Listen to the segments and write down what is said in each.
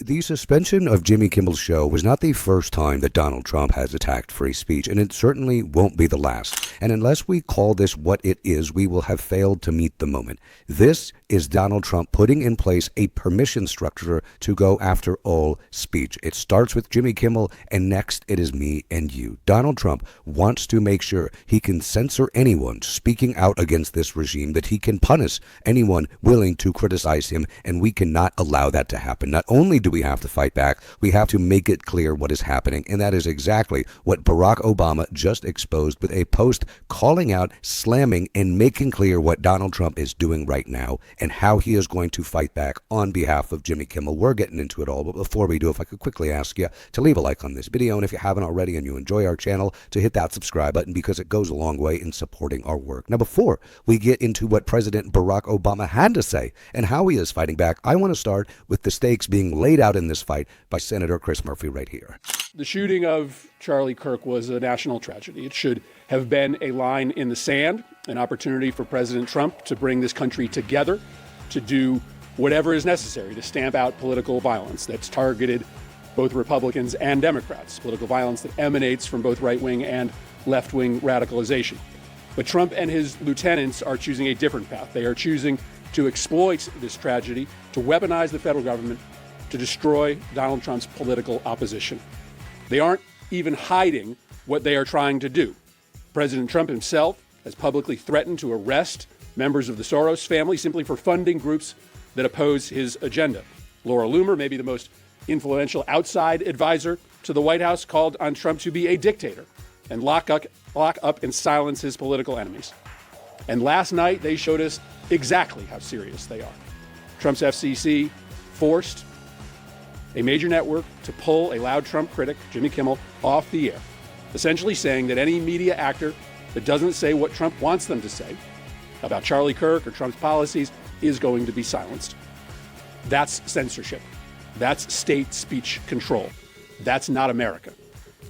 The suspension of Jimmy Kimmel's show was not the first time that Donald Trump has attacked free speech, and it certainly won't be the last. And unless we call this what it is, we will have failed to meet the moment. This is Donald Trump putting in place a permission structure to go after all speech. It starts with Jimmy Kimmel, and next it is me and you. Donald Trump wants to make sure he can censor anyone speaking out against this regime, that he can punish anyone willing to criticize him, and we cannot allow that to happen. Not only do we have to fight back, we have to make it clear what is happening, and that is exactly what Barack Obama just exposed with a post calling out, slamming, and making clear what Donald Trump is doing right now and how he is going to fight back on behalf of Jimmy Kimmel. We're getting into it all, but before we do, if I could quickly ask you to leave a like on this video, and if you haven't already and you enjoy our channel, to hit that subscribe button, because it goes a long way in supporting our work. Now, before we get into what President Barack Obama had to say and how he is fighting back, I want to start with the stakes being laid out in this fight by Senator Chris Murphy right here. The shooting of Charlie Kirk was a national tragedy. It should have been a line in the sand, an opportunity for President Trump to bring this country together, to do whatever is necessary to stamp out political violence that's targeted both Republicans and Democrats, political violence that emanates from both right-wing and left-wing radicalization. But Trump and his lieutenants are choosing a different path. They are choosing to exploit this tragedy, to weaponize the federal government, to destroy Donald Trump's political opposition. They aren't even hiding what they are trying to do. President Trump himself has publicly threatened to arrest members of the Soros family simply for funding groups that oppose his agenda. Laura Loomer, maybe the most influential outside advisor to the White House, called on Trump to be a dictator and lock up and silence his political enemies. And last night, they showed us exactly how serious they are. Trump's FCC forced a major network to pull a loud Trump critic, Jimmy Kimmel, off the air, essentially saying that any media actor that doesn't say what Trump wants them to say about Charlie Kirk or Trump's policies is going to be silenced. That's censorship. That's state speech control. That's not America.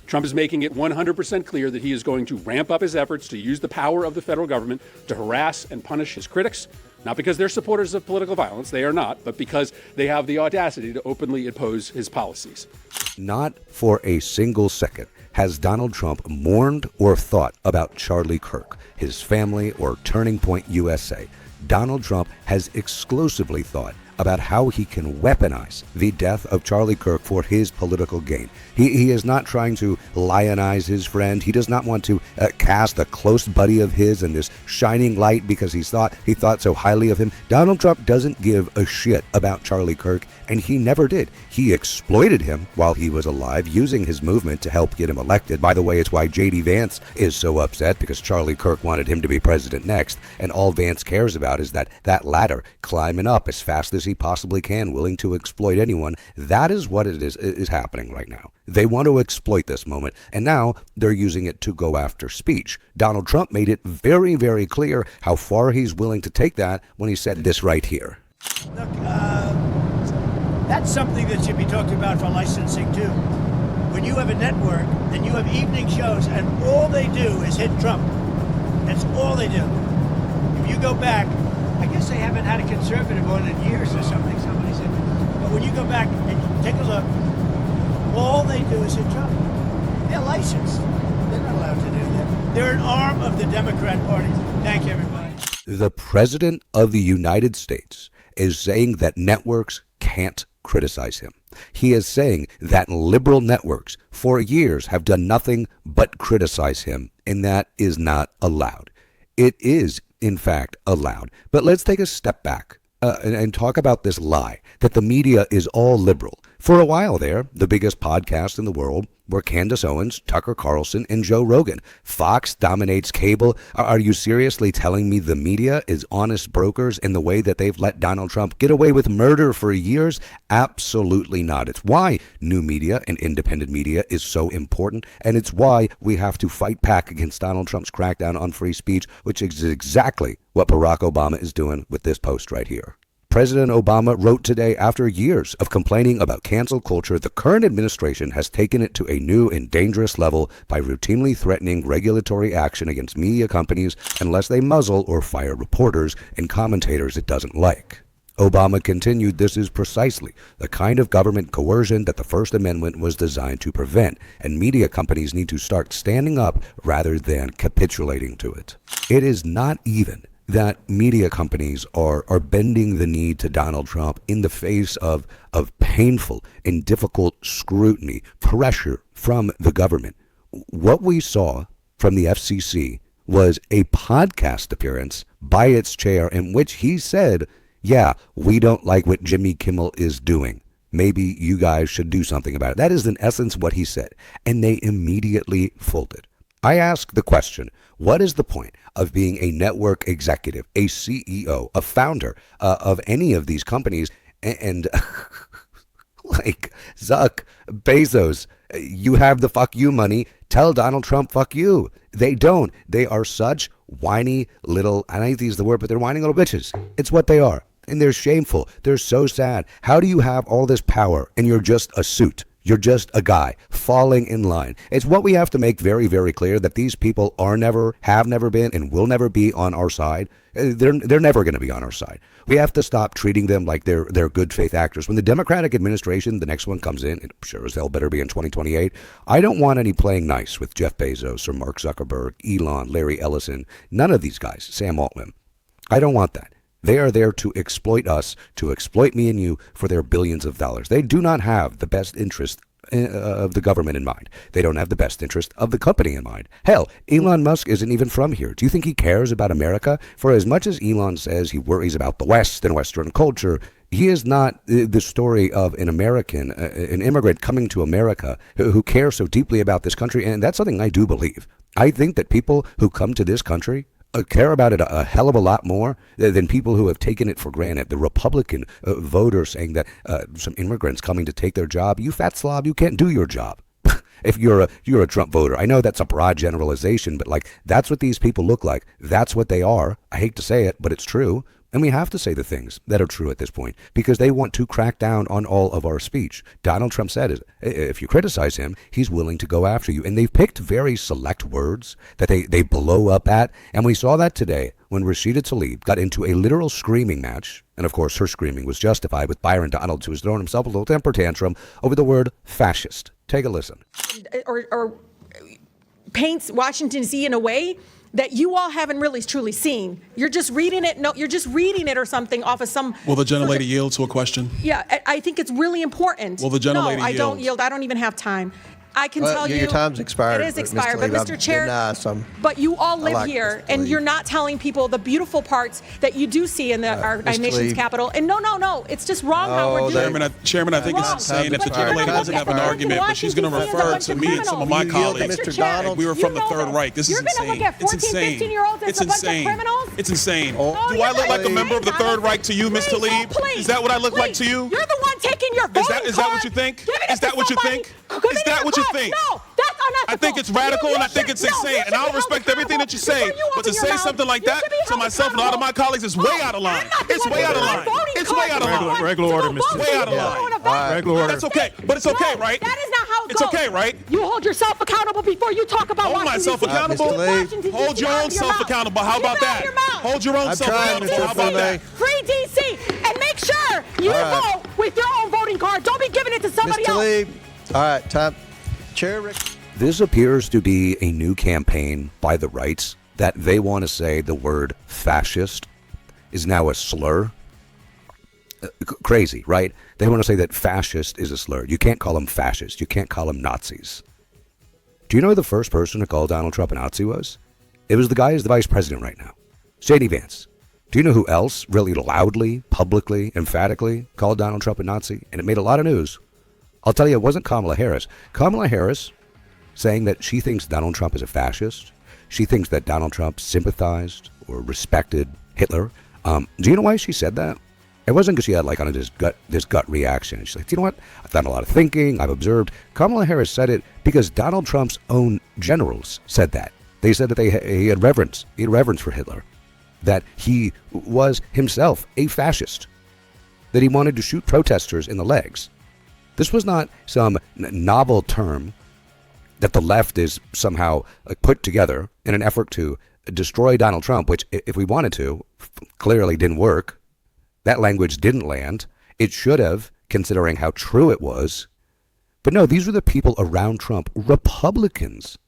Trump is making it 100% clear that he is going to ramp up his efforts to use the power of the federal government to harass and punish his critics, not because they're supporters of political violence, they are not, but because they have the audacity to openly oppose his policies. Not for a single second has Donald Trump mourned or thought about Charlie Kirk, his family, or Turning Point USA. Donald Trump has exclusively thought about how he can weaponize the death of Charlie Kirk for his political gain. He is not trying to lionize his friend. He does not want to cast a close buddy of his in this shining light because he thought so highly of him. Donald Trump doesn't give a shit about Charlie Kirk, and he never did. He exploited him while he was alive, using his movement to help get him elected. By the way, it's why J.D. Vance is so upset, because Charlie Kirk wanted him to be president next, and all Vance cares about is that ladder, climbing up as fast as he possibly can, willing to exploit anyone. That is what it is happening right now. They want to exploit this moment, and now they're using it to go after speech. Donald Trump made it very, very clear how far he's willing to take that when he said this right here. Look, that's something that should be talked about for licensing too. When you have a network and you have evening shows and all they do is hit Trump, that's all they do. If you go back, I guess they haven't had a conservative on in years or something, somebody said. But when you go back and take a look, all they do is hit Trump. They're licensed. They're not allowed to do that. They're an arm of the Democrat Party. Thank you, everybody. The President of the United States is saying that networks can't criticize him. He is saying that liberal networks for years have done nothing but criticize him, and that is not allowed. It is, in fact, allowed. But let's take a step back and talk about this lie that the media is all liberal. For a while there, the biggest podcasts in the world were Candace Owens, Tucker Carlson, and Joe Rogan. Fox dominates cable. Are you seriously telling me the media is honest brokers in the way that they've let Donald Trump get away with murder for years? Absolutely not. It's why new media and independent media is so important, and it's why we have to fight back against Donald Trump's crackdown on free speech, which is exactly what Barack Obama is doing with this post right here. President Obama wrote today, after years of complaining about cancel culture, the current administration has taken it to a new and dangerous level by routinely threatening regulatory action against media companies unless they muzzle or fire reporters and commentators it doesn't like. Obama continued, this is precisely the kind of government coercion that the First Amendment was designed to prevent, and media companies need to start standing up rather than capitulating to it. It is not even that media companies are bending the knee to Donald Trump in the face of painful and difficult scrutiny, pressure from the government. What we saw from the FCC was a podcast appearance by its chair in which he said, yeah, we don't like what Jimmy Kimmel is doing. Maybe you guys should do something about it. That is in essence what he said. And they immediately folded. I ask the question, what is the point of being a network executive, a CEO, a founder of any of these companies, and like Zuck, Bezos, you have the fuck you money, tell Donald Trump fuck you. They don't. They are such whiny little, I don't hate to use the word, but they're whiny little bitches. It's what they are. And they're shameful. They're so sad. How do you have all this power and you're just a suit? You're just a guy falling in line. It's what we have to make very, very clear, that these people are never, have never been, and will never be on our side. They're never going to be on our side. We have to stop treating them like they're good faith actors. When the Democratic administration, the next one comes in, it sure as hell better be in 2028, I don't want any playing nice with Jeff Bezos or Mark Zuckerberg, Elon, Larry Ellison, none of these guys, Sam Altman. I don't want that. They are there to exploit us, to exploit me and you for their billions of dollars. They do not have the best interest of the government in mind. They don't have the best interest of the company in mind. Hell, Elon Musk isn't even from here. Do you think he cares about America? For as much as Elon says he worries about the West and Western culture, he is not the story of an American, an immigrant coming to America who cares so deeply about this country. And that's something I do believe. I think that people who come to this country care about it a hell of a lot more than people who have taken it for granted. The Republican voter saying that some immigrants coming to take their job, you fat slob, you can't do your job. If you're a Trump voter. I know that's a broad generalization, but like that's what these people look like. That's what they are. I hate to say it, but it's true. And we have to say the things that are true at this point because they want to crack down on all of our speech. Donald Trump said, if you criticize him, he's willing to go after you. And they've picked very select words that they blow up at. And we saw that today when Rashida Tlaib got into a literal screaming match. And of course, her screaming was justified with Byron Donalds, who was throwing himself a little temper tantrum over the word fascist. Take a listen. Or paints Washington, D.C. in a way that you all haven't really truly seen. You're just reading it. No, you're just reading it or something off of some. Will the gentlelady yield to a question? Yeah, I think it's really important. Will the gentlelady yield? No, I don't yield. I don't even have time. I can tell you. Your time's expired. It is expired, but Mr. Chair, but you all live here, and you're not telling people the beautiful parts that you do see in our nation's capital. And no, it's just wrong how we're doing it. Chairman, I think it's insane if the gentlelady doesn't have an argument, but she's going to refer to me and some of my colleagues. Mr. Donald, we were from the Third Reich. This is insane. It's insane. It's insane. It's insane. Do I look like a member of the Third Reich to you, Ms. Tlaib? Is that what I look like to you? You're the one taking your voting card. Is that what you think? Is that what you think? Is that what you think? No, that's unethical. I think it's radical and I think it's insane. And I'll respect everything that you say. But to say something like that to myself and a lot of my colleagues is way out of line. It's way out of line. It's way out of line. Regular order, Mr. Way out of line. Regular order. That's okay. But it's okay, right? That is not how it goes. It's okay, right? You hold yourself accountable before you talk about Hold myself accountable. Hold your own self accountable. How about that? Hold your own self accountable. How about that? Free DC and make sure you vote with your own voting card. Don't be giving it to somebody else. All right, time. Chair Rick. This appears to be a new campaign by the rights that they want to say the word fascist is now a slur. Crazy, right? They want to say that fascist is a slur. You can't call them fascists. You can't call them Nazis. Do you know who the first person to call Donald Trump a Nazi was? It was the guy who's the vice president right now, J.D. Vance. Do you know who else really loudly, publicly, emphatically called Donald Trump a Nazi? And it made a lot of news. I'll tell you, it wasn't Kamala Harris. Kamala Harris saying that she thinks Donald Trump is a fascist. She thinks that Donald Trump sympathized or respected Hitler. Do you know why she said that? It wasn't because she had this gut reaction. She's like, do you know what? I've done a lot of thinking. I've observed. Kamala Harris said it because Donald Trump's own generals said that. They said that he had reverence. He had reverence for Hitler. That he was himself a fascist. That he wanted to shoot protesters in the legs. This was not some novel term that the left is somehow put together in an effort to destroy Donald Trump, which, if we wanted to, clearly didn't work. That language didn't land. It should have, considering how true it was. But no, these were the people around Trump, Republicans,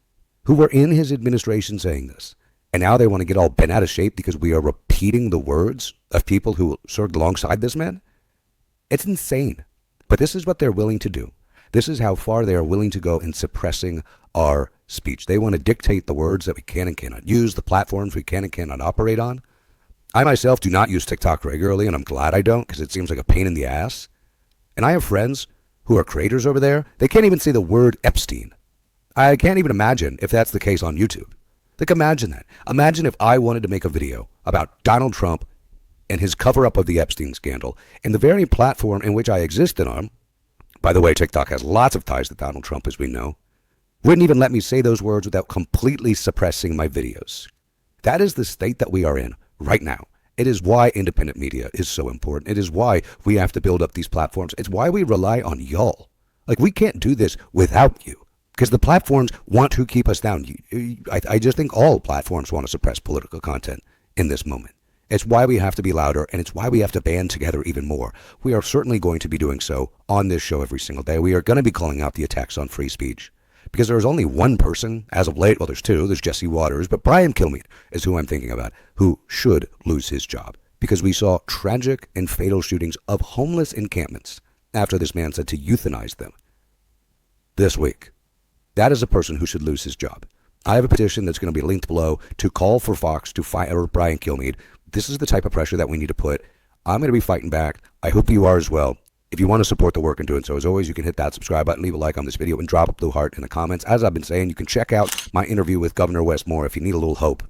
who were in his administration saying this. And now they want to get all bent out of shape because we are repeating the words of people who served alongside this man? It's insane. But this is what they're willing to do. This is how far they are willing to go in suppressing our speech. They want to dictate the words that we can and cannot use, the platforms we can and cannot operate on. I myself do not use TikTok regularly, and I'm glad I don't because it seems like a pain in the ass. And I have friends who are creators over there. They can't even say the word Epstein. I can't even imagine if that's the case on YouTube. Like, imagine that. Imagine if I wanted to make a video about Donald Trump and his cover-up of the Epstein scandal, and the very platform in which I existed on, by the way, TikTok has lots of ties to Donald Trump, as we know, wouldn't even let me say those words without completely suppressing my videos. That is the state that we are in right now. It is why independent media is so important. It is why we have to build up these platforms. It's why we rely on y'all. Like, we can't do this without you. Because the platforms want to keep us down. I just think all platforms want to suppress political content in this moment. It's why we have to be louder, and it's why we have to band together even more. We are certainly going to be doing so on this show every single day. We are going to be calling out the attacks on free speech. Because there is only one person, as of late, well, there's two, there's Jesse Waters, but Brian Kilmeade is who I'm thinking about, who should lose his job. Because we saw tragic and fatal shootings of homeless encampments after this man said to euthanize them this week. That is a person who should lose his job. I have a petition that's going to be linked below to call for Fox to fire Brian Kilmeade. This is the type of pressure that we need to put. I'm going to be fighting back. I hope you are as well. If you want to support the work in doing so, as always, you can hit that subscribe button, leave a like on this video, and drop a blue heart in the comments. As I've been saying, you can check out my interview with Governor Wes Moore if you need a little hope.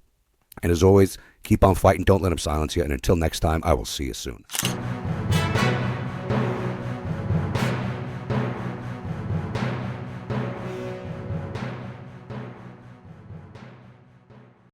And as always, keep on fighting. Don't let him silence you. And until next time, I will see you soon.